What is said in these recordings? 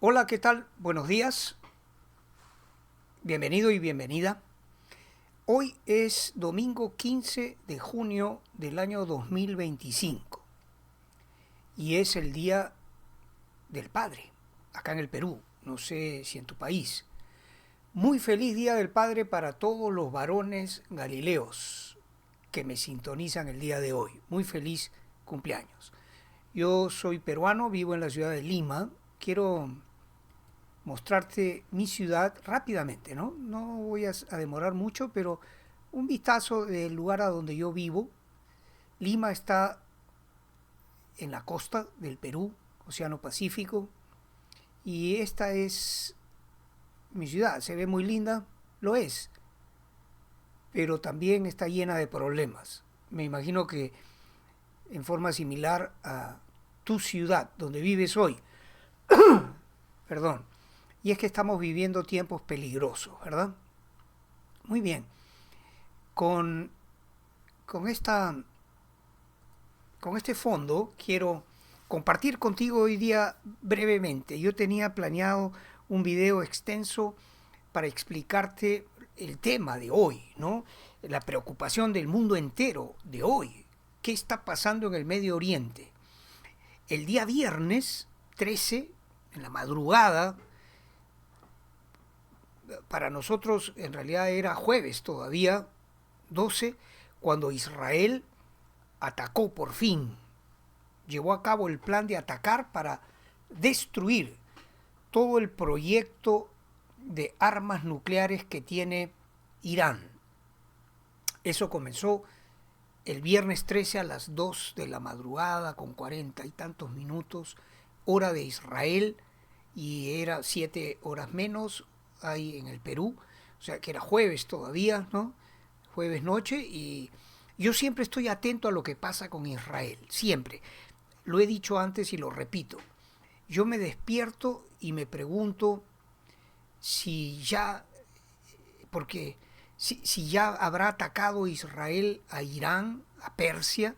Hola, ¿qué tal? Buenos días. Bienvenido y bienvenida. Hoy es domingo 15 de junio del año 2025 y es el Día del Padre, acá en el Perú. No sé si en tu país. Muy feliz Día del Padre para todos los varones galileos que me sintonizan el día de hoy. Muy feliz cumpleaños. Yo soy peruano, vivo en la ciudad de Lima. Quiero mostrarte mi ciudad rápidamente, ¿no? No voy a demorar mucho, pero un vistazo del lugar a donde yo vivo. Lima está en la costa del Perú, Océano Pacífico, y esta es mi ciudad. Se ve muy linda, lo es, pero también está llena de problemas. Me imagino que en forma similar a tu ciudad, donde vives hoy, perdón, y es que estamos viviendo tiempos peligrosos, ¿verdad? Muy bien, con, con, esta, con este fondo quiero compartir contigo hoy día brevemente. Yo tenía planeado un video extenso para explicarte el tema de hoy, ¿no? La preocupación del mundo entero de hoy. ¿Qué está pasando en el Medio Oriente? El día viernes 13, en la madrugada, para nosotros en realidad era jueves todavía, 12, cuando Israel atacó por fin, llevó a cabo el plan de atacar para destruir todo el proyecto de armas nucleares que tiene Irán. Eso comenzó el viernes 13 a las 2 de la madrugada con 40 y tantos minutos, hora de Israel, y era 7 horas menos ahí en el Perú, o sea que era jueves todavía, ¿no? Jueves noche, y yo siempre estoy atento a lo que pasa con Israel, siempre. Lo he dicho antes y lo repito. Yo me despierto y me pregunto si ya, porque si ya habrá atacado Israel a Irán, a Persia,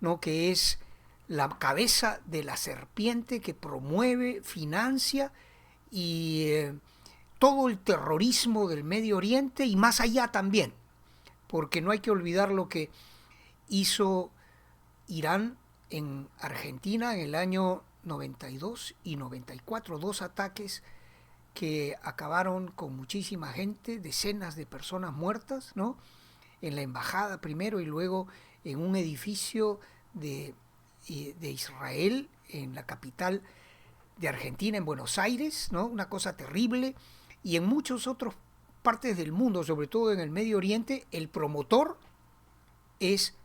¿no? Que es la cabeza de la serpiente que promueve, financia y todo el terrorismo del Medio Oriente y más allá también, porque no hay que olvidar lo que hizo Irán en Argentina en el año 92 y 94, dos ataques que acabaron con muchísima gente, decenas de personas muertas, ¿no? En la embajada primero y luego en un edificio de Israel, en la capital de Argentina, en Buenos Aires, ¿no? Una cosa terrible. Y en muchas otras partes del mundo, sobre todo en el Medio Oriente, el promotor es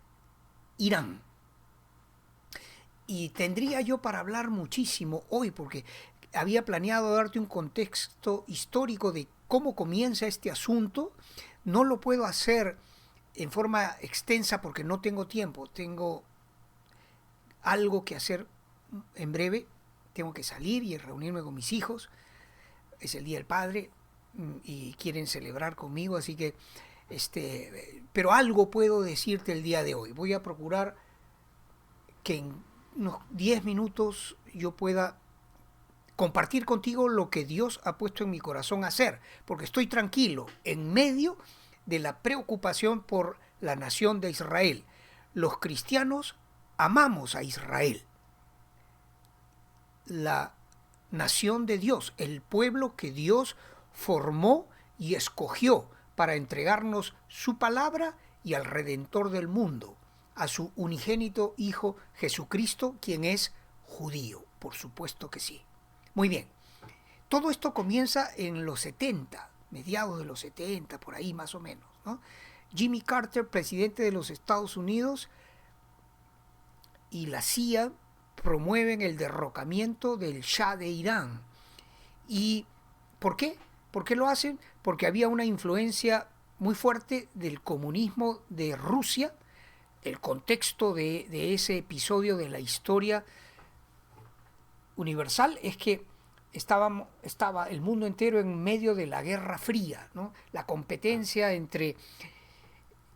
Irán. Y tendría yo para hablar muchísimo hoy, porque había planeado darte un contexto histórico de cómo comienza este asunto. No lo puedo hacer en forma extensa porque no tengo tiempo. Tengo algo que hacer en breve. Tengo que salir y reunirme con mis hijos. Es el Día del Padre y quieren celebrar conmigo, así que pero algo puedo decirte el día de hoy. Voy a procurar que en unos 10 minutos yo pueda compartir contigo lo que Dios ha puesto en mi corazón a hacer, porque estoy tranquilo en medio de la preocupación por la nación de Israel. Los cristianos amamos a Israel, la nación de Dios, el pueblo que Dios formó y escogió para entregarnos su palabra y al Redentor del mundo, a su unigénito Hijo Jesucristo, quien es judío, por supuesto que sí. Muy bien, todo esto comienza en los 70, mediados de los 70, por ahí más o menos, ¿no? Jimmy Carter, presidente de los Estados Unidos, y la CIA promueven el derrocamiento del Shah de Irán. ¿Y por qué? ¿Por qué lo hacen? Porque había una influencia muy fuerte del comunismo de Rusia. El contexto de ese episodio de la historia universal es que estaba el mundo entero en medio de la Guerra Fría, ¿no? La competencia entre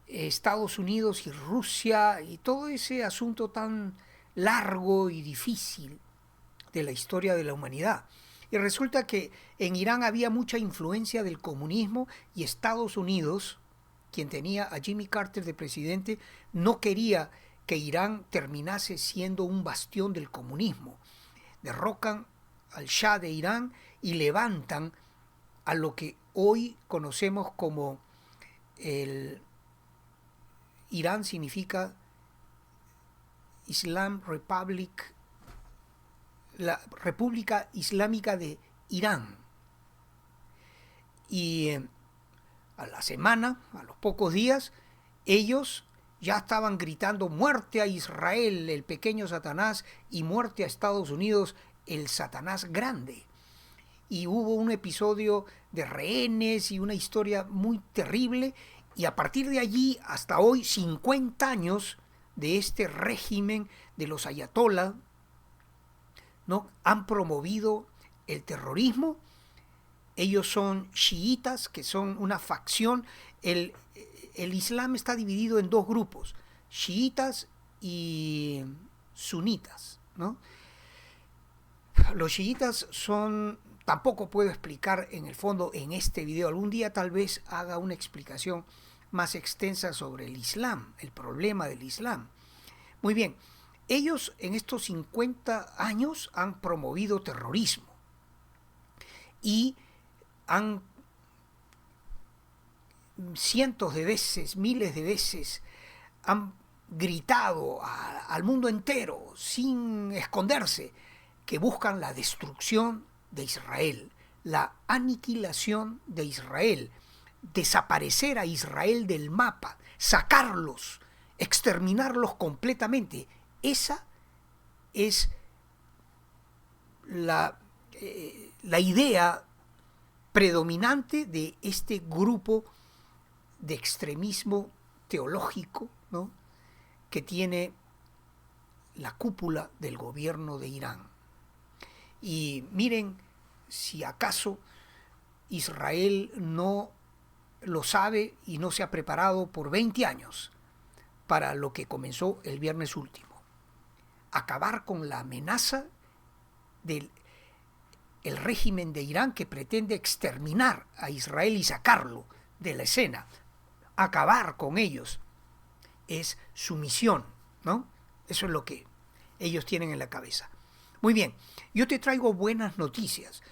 Estados Unidos y Rusia y todo ese asunto tan largo y difícil de la historia de la humanidad. Y resulta que en Irán había mucha influencia del comunismo y Estados Unidos, quien tenía a Jimmy Carter de presidente, no quería que Irán terminase siendo un bastión del comunismo. Derrocan al Shah de Irán y levantan a lo que hoy conocemos como el Irán significa Islam Republic, la República Islámica de Irán. Y a la semana, a los pocos días, ellos ya estaban gritando muerte a Israel, el pequeño Satanás, y muerte a Estados Unidos, el Satanás grande. Y hubo un episodio de rehenes y una historia muy terrible, y a partir de allí hasta hoy 50 años de este régimen de los ayatolá, ¿no?, han promovido el terrorismo. Ellos son chiitas, que son una facción. El Islam está dividido en dos grupos, chiitas y sunitas, ¿no? Los chiitas son, tampoco puedo explicar en el fondo en este video, algún día tal vez haga una explicación más extensa sobre el Islam, el problema del Islam. Muy bien, ellos en estos 50 años han promovido terrorismo y han cientos de veces, miles de veces, han gritado al mundo entero sin esconderse que buscan la destrucción de Israel, la aniquilación de Israel, desaparecer a Israel del mapa, sacarlos, exterminarlos completamente. Esa es la idea predominante de este grupo de extremismo teológico, ¿no?, que tiene la cúpula del gobierno de Irán. Y miren, si acaso Israel no lo sabe y no se ha preparado por 20 años para lo que comenzó el viernes último. Acabar con la amenaza del régimen de Irán, que pretende exterminar a Israel y sacarlo de la escena. Acabar con ellos es su misión, ¿no? Eso es lo que ellos tienen en la cabeza. Muy bien, yo te traigo buenas noticias,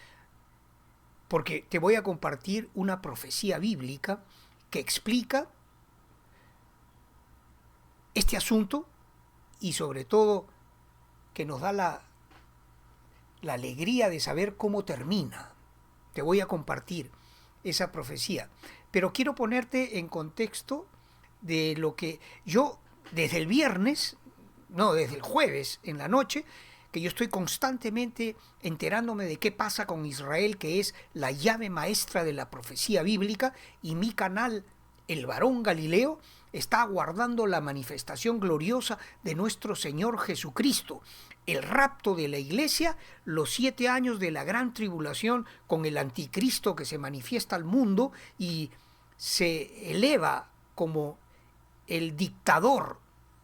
porque te voy a compartir una profecía bíblica que explica este asunto y sobre todo que nos da la alegría de saber cómo termina. Te voy a compartir esa profecía, pero quiero ponerte en contexto de lo que yo desde el viernes, no, desde el jueves en la noche, que yo estoy constantemente enterándome de qué pasa con Israel, que es la llave maestra de la profecía bíblica, y mi canal, El Varón Galileo, está aguardando la manifestación gloriosa de nuestro Señor Jesucristo, el rapto de la iglesia, los 7 años de la gran tribulación con el anticristo que se manifiesta al mundo y se eleva como el dictador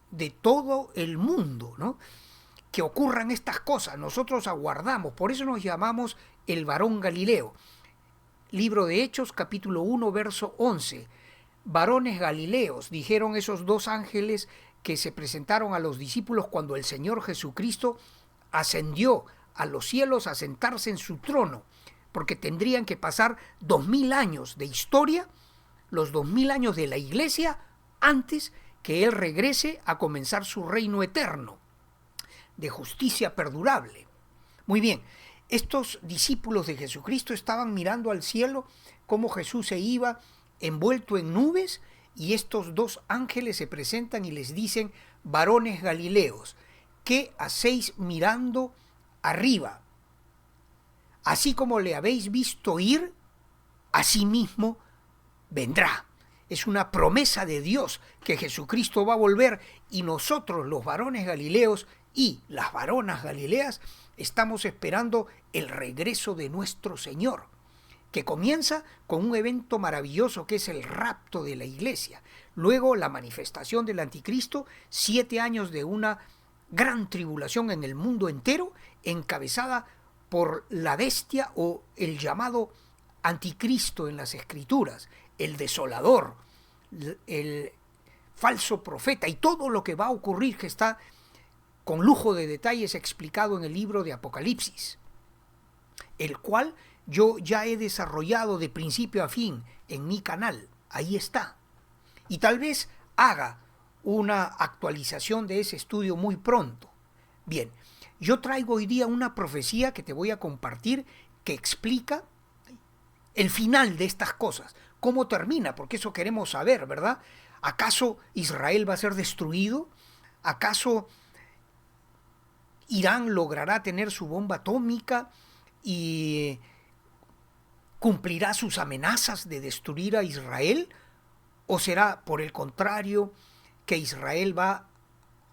de todo el mundo, ¿no? Que ocurran estas cosas, nosotros aguardamos, por eso nos llamamos El Varón Galileo. Libro de Hechos, capítulo 1, verso 11. Varones Galileos, dijeron esos dos ángeles que se presentaron a los discípulos cuando el Señor Jesucristo ascendió a los cielos a sentarse en su trono, porque tendrían que pasar 2000 años de historia, los 2000 años de la iglesia, antes que Él regrese a comenzar su reino eterno de justicia perdurable. Muy bien, estos discípulos de Jesucristo estaban mirando al cielo cómo Jesús se iba envuelto en nubes, y estos dos ángeles se presentan y les dicen: varones Galileos, ¿qué hacéis mirando arriba? Así como le habéis visto ir, así mismo vendrá. Es una promesa de Dios que Jesucristo va a volver, y nosotros, los varones Galileos y las varonas Galileas, estamos esperando el regreso de nuestro Señor, que comienza con un evento maravilloso que es el rapto de la iglesia. Luego la manifestación del anticristo, 7 años de una gran tribulación en el mundo entero, encabezada por la bestia o el llamado anticristo en las escrituras, el desolador, el falso profeta y todo lo que va a ocurrir, que está con lujo de detalles explicado en el libro de Apocalipsis, el cual yo ya he desarrollado de principio a fin en mi canal. Ahí está. Y tal vez haga una actualización de ese estudio muy pronto. Bien, yo traigo hoy día una profecía que te voy a compartir que explica el final de estas cosas. ¿Cómo termina? Porque eso queremos saber, ¿verdad? ¿Acaso Israel va a ser destruido? ¿Acaso Irán logrará tener su bomba atómica y cumplirá sus amenazas de destruir a Israel? ¿O será, por el contrario, que Israel va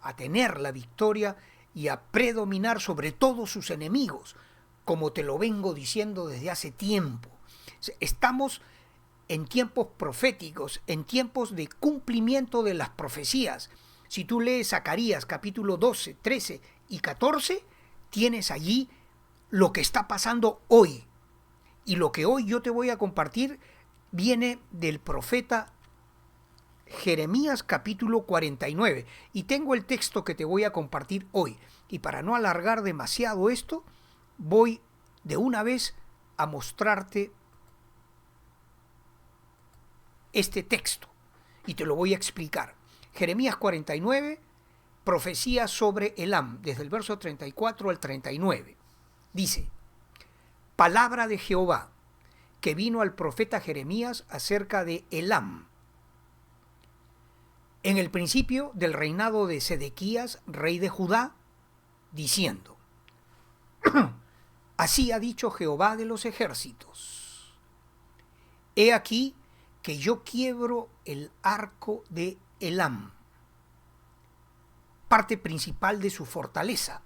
a tener la victoria y a predominar sobre todos sus enemigos, como te lo vengo diciendo desde hace tiempo? Estamos en tiempos proféticos, en tiempos de cumplimiento de las profecías. Si tú lees Zacarías capítulo 12, 13 y 14, tienes allí lo que está pasando hoy. Y lo que hoy yo te voy a compartir viene del profeta Jeremías capítulo 49. Y tengo el texto que te voy a compartir hoy. Y para no alargar demasiado esto, voy de una vez a mostrarte este texto. Y te lo voy a explicar. Jeremías 49, profecía sobre Elam, desde el verso 34 al 39. Dice: palabra de Jehová que vino al profeta Jeremías acerca de Elam. En el principio del reinado de Sedequías, rey de Judá, diciendo: así ha dicho Jehová de los ejércitos: he aquí que yo quiebro el arco de Elam, parte principal de su fortaleza.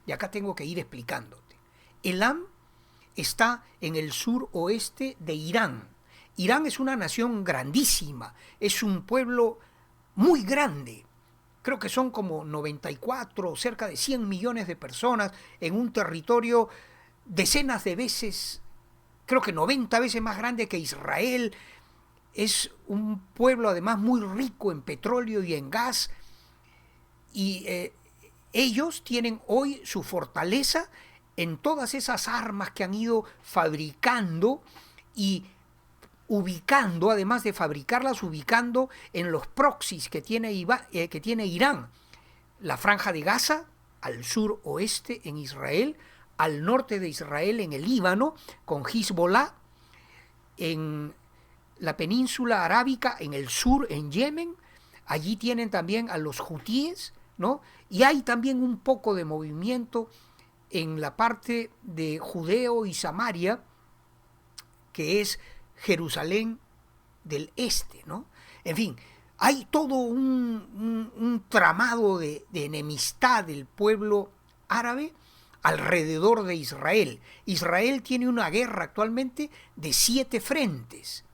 Y acá tengo que ir explicándote. Elam está en el suroeste de Irán. Irán es una nación grandísima, es un pueblo muy grande. Creo que son como 94, cerca de 100 millones de personas en un territorio decenas de veces, creo que 90 veces más grande que Israel. Es un pueblo además muy rico en petróleo y en gas. Y ellos tienen hoy su fortaleza en todas esas armas que han ido fabricando y ubicando, además de fabricarlas, ubicando en los proxies que tiene Irán. La Franja de Gaza, al sur oeste en Israel, al norte de Israel en el Líbano, con Hezbollah, en la península arábica, en el sur, en Yemen. Allí tienen también a los hutíes, ¿no? Y hay también un poco de movimiento en la parte de Judeo y Samaria, que es Jerusalén del este, ¿no? En fin, hay todo un tramado de enemistad del pueblo árabe alrededor de Israel. Israel tiene una guerra actualmente de 7 frentes.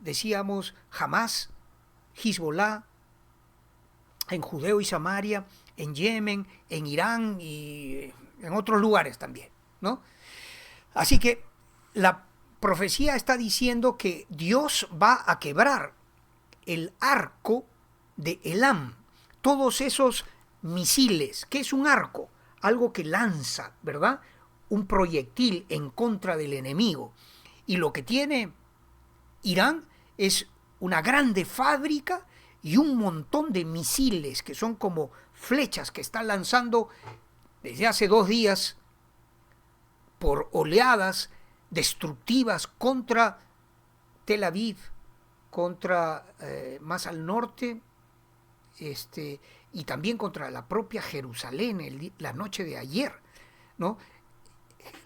Decíamos, Hamás, Hezbollah, en Judeo y Samaria, en Yemen, en Irán y en otros lugares también, ¿no? Así que la profecía está diciendo que Dios va a quebrar el arco de Elam, todos esos misiles. ¿Qué es un arco? Algo que lanza, ¿verdad? Un proyectil en contra del enemigo. Y lo que tiene Irán es una grande fábrica y un montón de misiles que son como flechas que están lanzando desde hace 2 días por oleadas destructivas contra Tel Aviv, contra más al norte, y también contra la propia Jerusalén la noche de ayer, ¿no?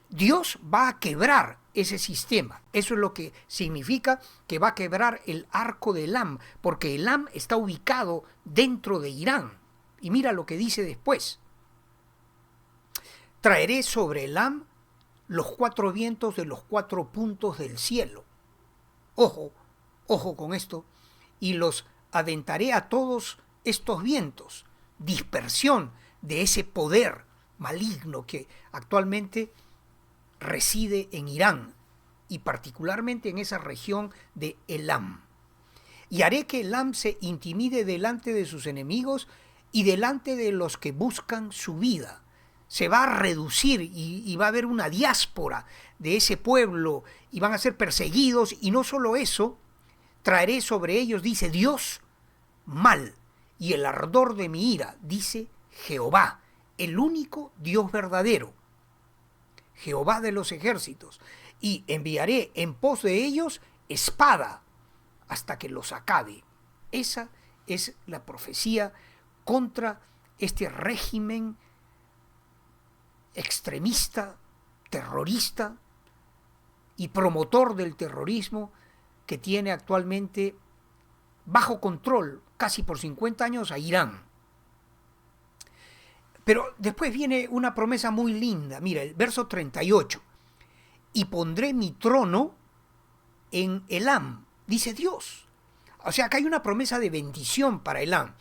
Dios va a quebrar ese sistema. Eso es lo que significa que va a quebrar el arco de Elam, porque Elam está ubicado dentro de Irán. Y mira lo que dice después: traeré sobre Elam los 4 vientos de los 4 puntos del cielo. Ojo, ojo con esto. Y los aventaré a todos estos vientos. Dispersión de ese poder maligno que actualmente reside en Irán y particularmente en esa región de Elam. Y haré que Elam se intimide delante de sus enemigos y delante de los que buscan su vida. Se va a reducir y va a haber una diáspora de ese pueblo y van a ser perseguidos. Y no solo eso, traeré sobre ellos, dice Dios, mal y el ardor de mi ira, dice Jehová, el único Dios verdadero, Jehová de los ejércitos, y enviaré en pos de ellos espada hasta que los acabe. Esa es la profecía contra este régimen extremista, terrorista y promotor del terrorismo que tiene actualmente bajo control casi por 50 años a Irán. Pero después viene una promesa muy linda. Mira, el verso 38. Y pondré mi trono en Elam, dice Dios. O sea, acá hay una promesa de bendición para Elam.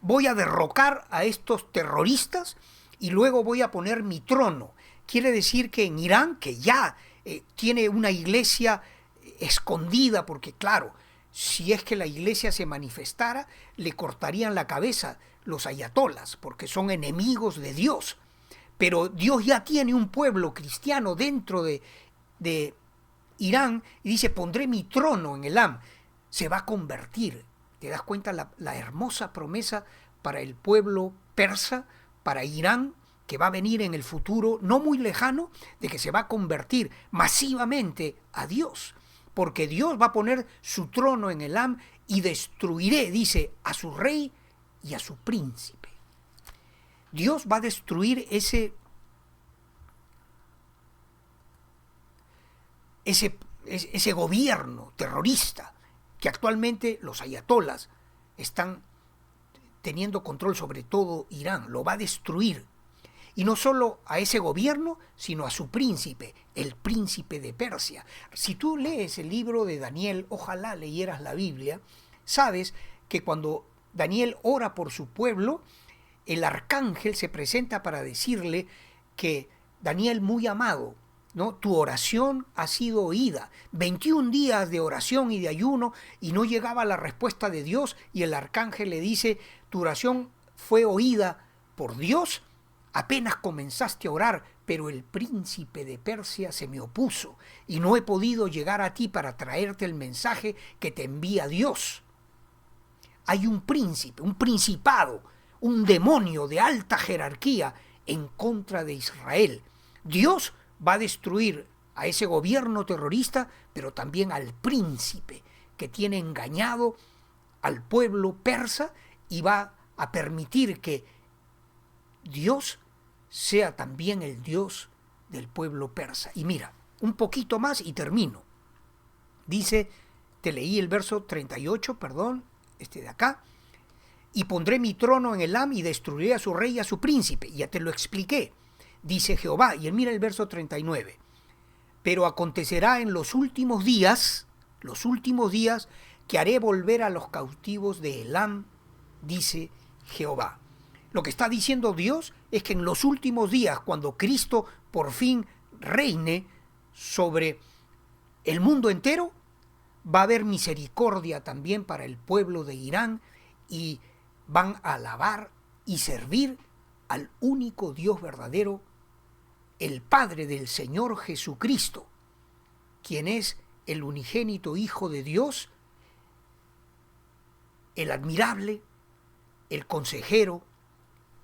Voy a derrocar a estos terroristas y luego voy a poner mi trono. Quiere decir que en Irán, que ya tiene una iglesia escondida, porque claro, si es que la iglesia se manifestara, le cortarían la cabeza los ayatolas, porque son enemigos de Dios. Pero Dios ya tiene un pueblo cristiano dentro de Irán y dice, pondré mi trono en Elam. Se va a convertir. ¿Te das cuenta la hermosa promesa para el pueblo persa, para Irán, que va a venir en el futuro no muy lejano, de que se va a convertir masivamente a Dios? Porque Dios va a poner su trono en Elam y destruiré, dice, a su rey y a su príncipe. Dios va a destruir ese gobierno terrorista que actualmente los ayatolas están teniendo control sobre todo Irán. Lo va a destruir. Y no solo a ese gobierno, sino a su príncipe, el príncipe de Persia. Si tú lees el libro de Daniel, ojalá leyeras la Biblia, sabes que cuando Daniel ora por su pueblo, el arcángel se presenta para decirle que Daniel, muy amado, ¿no? Tu oración ha sido oída. 21 días de oración y de ayuno y no llegaba la respuesta de Dios, y el arcángel le dice, tu oración fue oída por Dios, apenas comenzaste a orar, pero el príncipe de Persia se me opuso y no he podido llegar a ti para traerte el mensaje que te envía Dios. Hay un príncipe, un principado, un demonio de alta jerarquía en contra de Israel. Dios va a destruir a ese gobierno terrorista, pero también al príncipe que tiene engañado al pueblo persa, y va a permitir que Dios sea también el Dios del pueblo persa. Y mira, un poquito más y termino. Dice, te leí el verso 38, perdón, de acá. Y pondré mi trono en Elam y destruiré a su rey y a su príncipe. Ya te lo expliqué. Dice Jehová. Y mira el verso 39. Pero acontecerá en los últimos días, que haré volver a los cautivos de Elam, dice Jehová. Lo que está diciendo Dios es que en los últimos días, cuando Cristo por fin reine sobre el mundo entero, va a haber misericordia también para el pueblo de Irán, y van a alabar y servir al único Dios verdadero, el Padre del Señor Jesucristo, quien es el unigénito Hijo de Dios, el admirable, el consejero,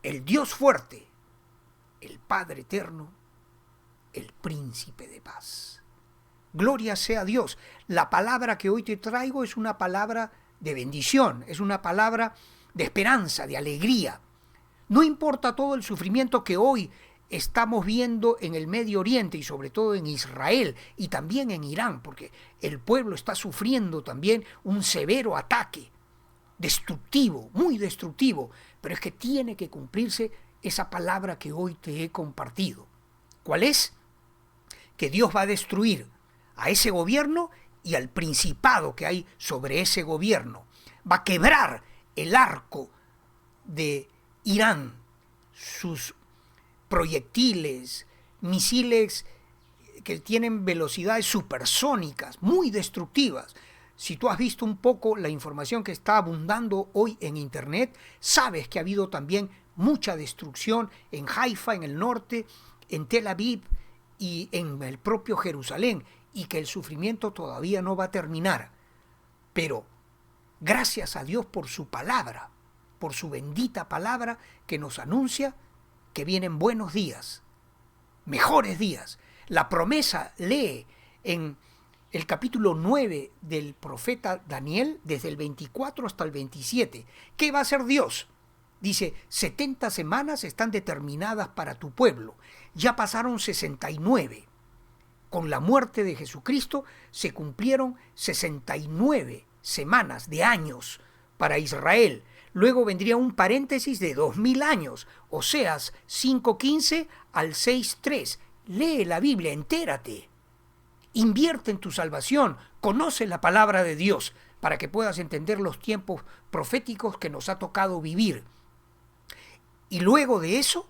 el Dios fuerte, el Padre eterno, el príncipe de paz. Gloria sea a Dios. La palabra que hoy te traigo es una palabra de bendición, es una palabra de esperanza, de alegría. No importa todo el sufrimiento que hoy estamos viendo en el Medio Oriente y sobre todo en Israel y también en Irán, porque el pueblo está sufriendo también un severo ataque destructivo, muy destructivo, pero es que tiene que cumplirse esa palabra que hoy te he compartido. ¿Cuál es? Que Dios va a destruir a ese gobierno y al principado que hay sobre ese gobierno. Va a quebrar el arco de Irán, sus proyectiles, misiles que tienen velocidades supersónicas, muy destructivas. Si tú has visto un poco la información que está abundando hoy en Internet, sabes que ha habido también mucha destrucción en Haifa, en el norte, en Tel Aviv y en el propio Jerusalén, y que el sufrimiento todavía no va a terminar. Pero gracias a Dios por su palabra, por su bendita palabra que nos anuncia que vienen buenos días, mejores días. La promesa lee en el capítulo 9 del profeta Daniel, desde el 24 hasta el 27. ¿Qué va a hacer Dios? Dice, 70 semanas están determinadas para tu pueblo. Ya pasaron 69. Con la muerte de Jesucristo se cumplieron 69 semanas de años para Israel. Luego vendría un paréntesis de 2000 años, Oseas 5:15 al 6:3. Lee la Biblia, entérate. Invierte en tu salvación, conoce la palabra de Dios para que puedas entender los tiempos proféticos que nos ha tocado vivir. Y luego de eso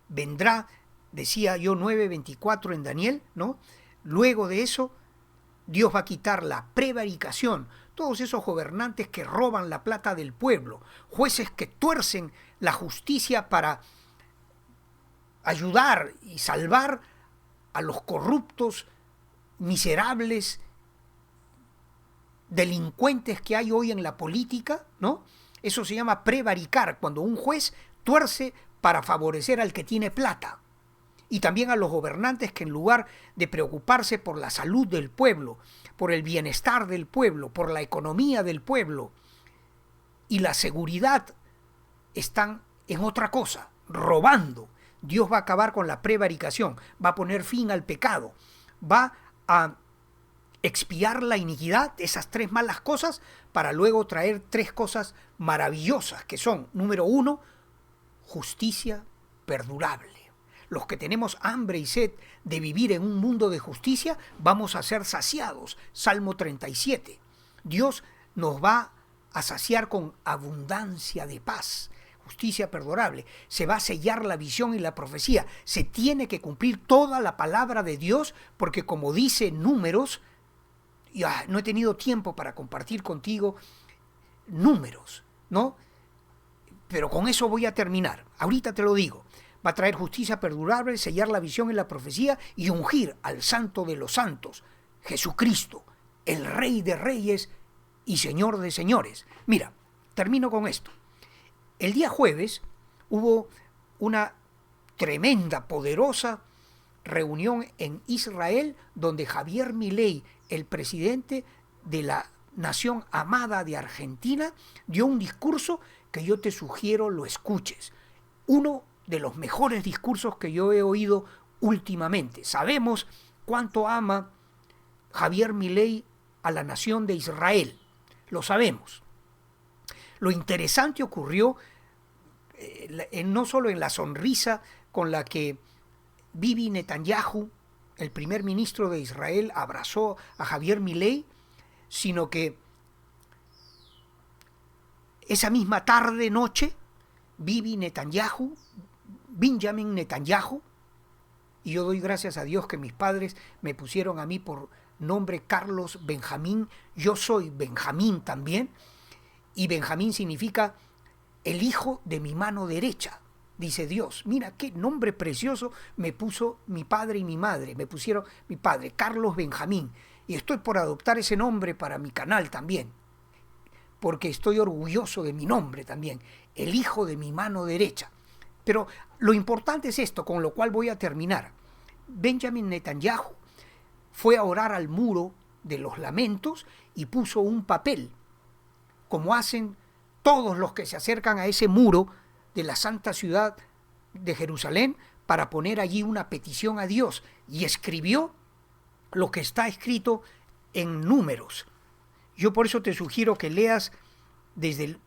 vendrá, decía yo 9:24 en Daniel, ¿no? Luego de eso Dios va a quitar la prevaricación, todos esos gobernantes que roban la plata del pueblo, jueces que tuercen la justicia para ayudar y salvar a los corruptos, miserables, delincuentes que hay hoy en la política, ¿no? Eso se llama prevaricar, cuando un juez tuerce para favorecer al que tiene plata. Y también a los gobernantes que en lugar de preocuparse por la salud del pueblo, por el bienestar del pueblo, por la economía del pueblo y la seguridad, están en otra cosa, robando. Dios va a acabar con la prevaricación, va a poner fin al pecado, va a expiar la iniquidad, esas tres malas cosas, para luego traer tres cosas maravillosas, que son, número 1, justicia perdurable. Los que tenemos hambre y sed de vivir en un mundo de justicia, vamos a ser saciados. Salmo 37. Dios nos va a saciar con abundancia de paz. Justicia perdurable. Se va a sellar la visión y la profecía. Se tiene que cumplir toda la palabra de Dios, porque como dice Números, no he tenido tiempo para compartir contigo Números, ¿no? Pero con eso voy a terminar. Ahorita te lo digo. Va a traer justicia perdurable, sellar la visión y la profecía y ungir al Santo de los Santos, Jesucristo, el Rey de Reyes y Señor de Señores. Mira, termino con esto. El día jueves hubo una tremenda, poderosa reunión en Israel donde Javier Milei, el presidente de la nación amada de Argentina, dio un discurso que yo te sugiero lo escuches. Uno de los mejores discursos que yo he oído últimamente. Sabemos cuánto ama Javier Milei a la nación de Israel. Lo sabemos. Lo interesante ocurrió no solo en la sonrisa con la que Bibi Netanyahu, el primer ministro de Israel, abrazó a Javier Milei, sino que esa misma tarde, noche, Benjamin Netanyahu, y yo doy gracias a Dios que mis padres me pusieron a mí por nombre Carlos Benjamín, yo soy Benjamín también, y Benjamín significa el hijo de mi mano derecha, dice Dios. Mira qué nombre precioso me puso mi padre y mi madre, me pusieron mi padre, Carlos Benjamín, y estoy por adoptar ese nombre para mi canal también, porque estoy orgulloso de mi nombre también, el hijo de mi mano derecha. Pero lo importante es esto, con lo cual voy a terminar. Benjamin Netanyahu fue a orar al muro de los lamentos y puso un papel, como hacen todos los que se acercan a ese muro de la santa ciudad de Jerusalén, para poner allí una petición a Dios, y escribió lo que está escrito en Números. Yo por eso te sugiero que leas desde el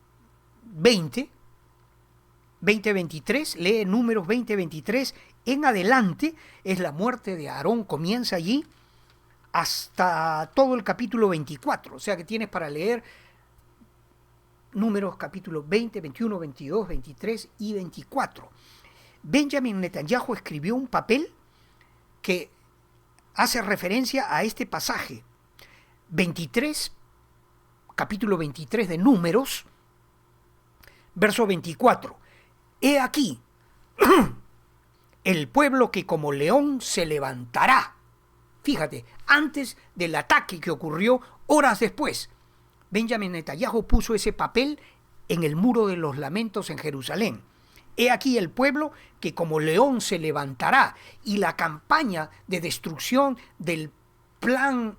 20:23, lee Números 20:23 en adelante. Es la muerte de Aarón, comienza allí hasta todo el capítulo 24, o sea que tienes para leer Números capítulo 20, 21, 22, 23 y 24. Benjamin Netanyahu escribió un papel que hace referencia a este pasaje. 23, capítulo 23 de Números, verso 24. He aquí el pueblo que como león se levantará. Fíjate, antes del ataque que ocurrió horas después, Benjamin Netanyahu puso ese papel en el muro de los lamentos en Jerusalén. He aquí el pueblo que como león se levantará, y la campaña de destrucción del plan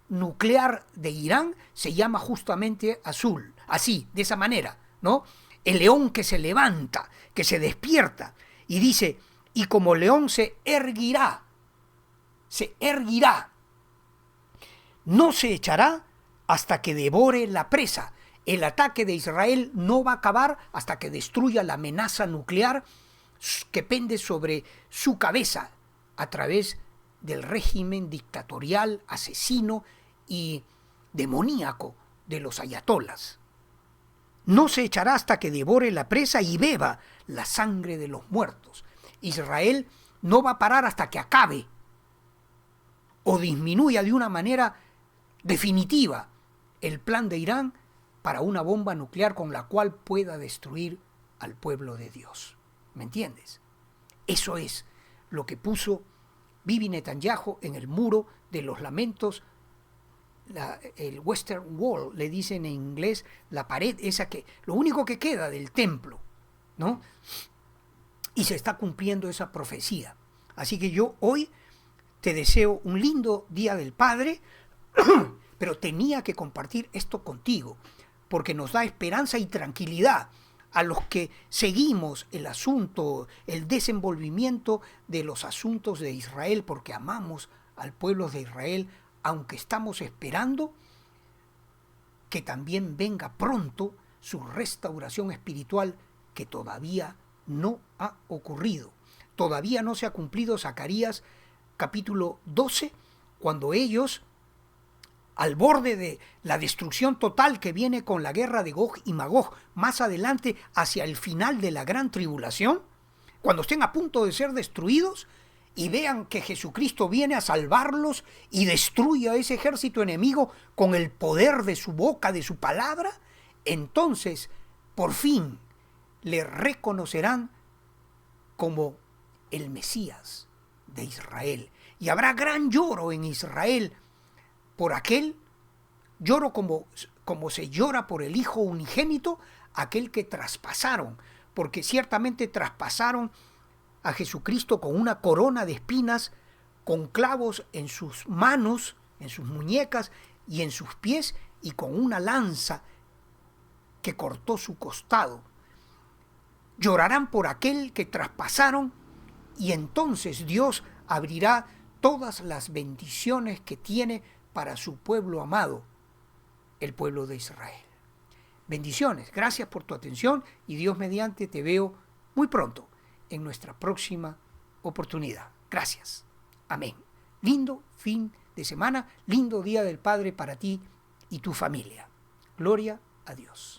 nuclear de Irán se llama justamente azul, así, de esa manera, ¿no? El león que se levanta, que se despierta, y dice, y como león se erguirá, no se echará hasta que devore la presa. El ataque de Israel no va a acabar hasta que destruya la amenaza nuclear que pende sobre su cabeza a través del régimen dictatorial, asesino y demoníaco de los ayatolas. No se echará hasta que devore la presa y beba la sangre de los muertos. Israel no va a parar hasta que acabe o disminuya de una manera definitiva el plan de Irán para una bomba nuclear con la cual pueda destruir al pueblo de Dios. ¿Me entiendes? Eso es lo que puso Bibi Netanyahu en el muro de los lamentos, el Western Wall, le dicen en inglés, la pared esa que, lo único que queda del templo, ¿no? Y se está cumpliendo esa profecía. Así que yo hoy te deseo un lindo Día del Padre, pero tenía que compartir esto contigo, porque nos da esperanza y tranquilidad a los que seguimos el asunto, el desenvolvimiento de los asuntos de Israel, porque amamos al pueblo de Israel, aunque estamos esperando que también venga pronto su restauración espiritual, que todavía no ha ocurrido. Todavía no se ha cumplido Zacarías capítulo 12, cuando ellos, al borde de la destrucción total que viene con la guerra de Gog y Magog, más adelante hacia el final de la gran tribulación, cuando estén a punto de ser destruidos y vean que Jesucristo viene a salvarlos y destruye a ese ejército enemigo con el poder de su boca, de su palabra, entonces por fin le reconocerán como el Mesías de Israel. Y habrá gran lloro en Israel por aquel lloro como se llora por el Hijo unigénito, aquel que traspasaron, porque ciertamente traspasaron a Jesucristo con una corona de espinas, con clavos en sus manos, en sus muñecas y en sus pies, y con una lanza que cortó su costado. Llorarán por aquel que traspasaron, y entonces Dios abrirá todas las bendiciones que tiene para su pueblo amado, el pueblo de Israel. Bendiciones, gracias por tu atención, y Dios mediante te veo muy pronto en nuestra próxima oportunidad. Gracias. Amén. Lindo fin de semana, lindo Día del Padre para ti y tu familia. Gloria a Dios.